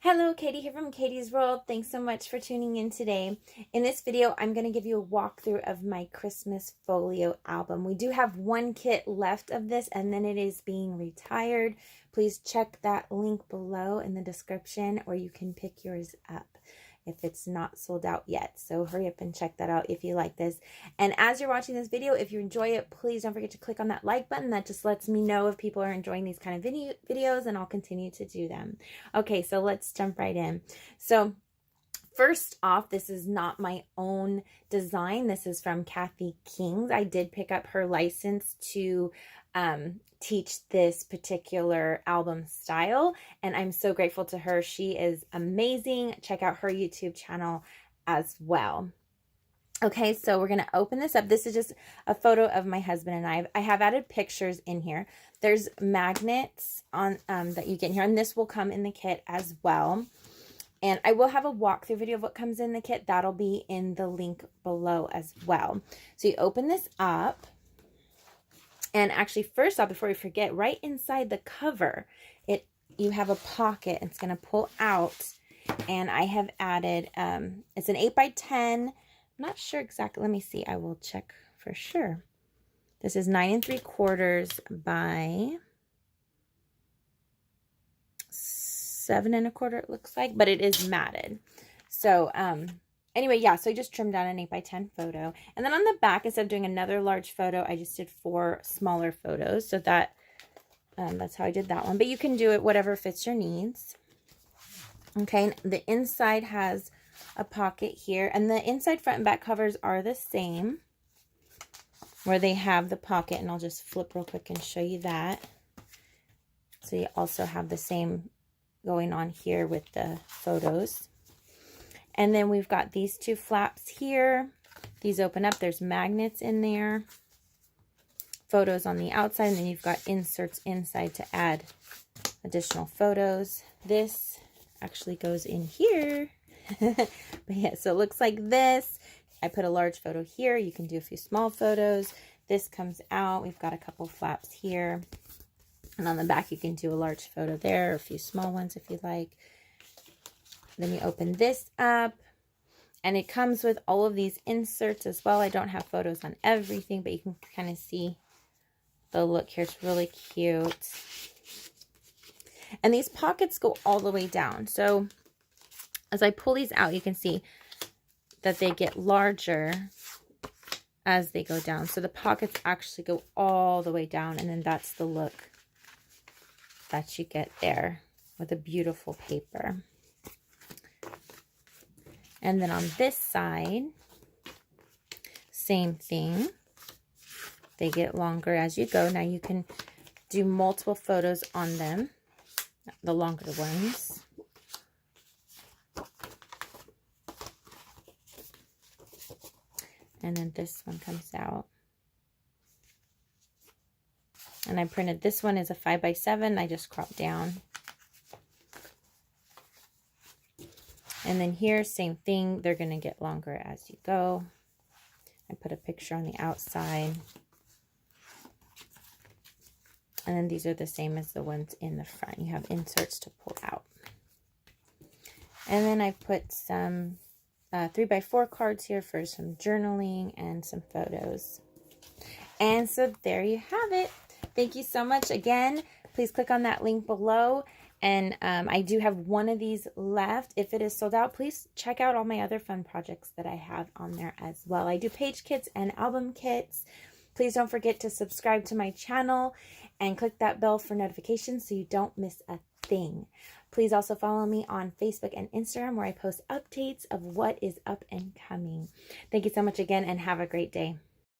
Hello, Katie here from Katie's World. Thanks so much for tuning in today. In this video, I'm going to give you a walkthrough of my Christmas Folio album. We do have one kit left of this, and then it is being retired. Please check that link below in the description, or you can pick yours up if it's not sold out yet. So hurry up and check that out if you like this. And as you're watching this video, if you enjoy it, please don't forget to click on that like button. That just lets me know if people are enjoying these kind of videos, and I'll continue to do them. Okay, so let's jump right in. So first off, this is not my own design. This is from Kathy King's. I did pick up her license to teach this particular album style, and I'm so grateful to her. She is amazing. Check out her YouTube channel as well. Okay, so we're going to open this up. This is just a photo of my husband and I. I have added pictures in here. There's magnets on that you get in here, and this will come in the kit as well. And I will have a walkthrough video of what comes in the kit. That'll be in the link below as well. So you open this up. And actually, first off, before we forget, right inside the cover, you have a pocket. It's going to pull out. And I have added, it's an 8x10. I'm not sure exactly. Let me see. I will check for sure. This is 9 3/4 by 7 1/4, it looks like. But it is matted. So, anyway, yeah, so I just trimmed down an 8x10 photo. And then on the back, instead of doing another large photo, I just did 4 smaller photos. So that's how I did that one. But you can do it whatever fits your needs. Okay, and the inside has a pocket here. And the inside, front, and back covers are the same, where they have the pocket. And I'll just flip real quick and show you that. So you also have the same going on here with the photos. And then we've got these 2 flaps here. These open up. There's magnets in there. Photos on the outside. And then you've got inserts inside to add additional photos. This actually goes in here. But yeah, so it looks like this. I put a large photo here. You can do a few small photos. This comes out. We've got a couple flaps here. And on the back, you can do a large photo there, or a few small ones if you like. Then you open this up, and it comes with all of these inserts as well. I don't have photos on everything, but you can kind of see the look here. It's really cute. And these pockets go all the way down. So as I pull these out, you can see that they get larger as they go down. So the pockets actually go all the way down, and then that's the look that you get there with a beautiful paper. And then on this side, same thing. They get longer as you go. Now you can do multiple photos on them, the longer ones. And then this one comes out. And I printed this one as a 5x7. I just cropped down. And then here, same thing. They're going to get longer as you go. I put a picture on the outside. And then these are the same as the ones in the front. You have inserts to pull out. And then I put some 3x4 cards here for some journaling and some photos. And so there you have it. Thank you so much. Again, please click on that link below. And I do have one of these left. If it is sold out, please check out all my other fun projects that I have on there as well. I do page kits and album kits. Please don't forget to subscribe to my channel and click that bell for notifications so you don't miss a thing. Please also follow me on Facebook and Instagram, where I post updates of what is up and coming. Thank you so much again, and have a great day.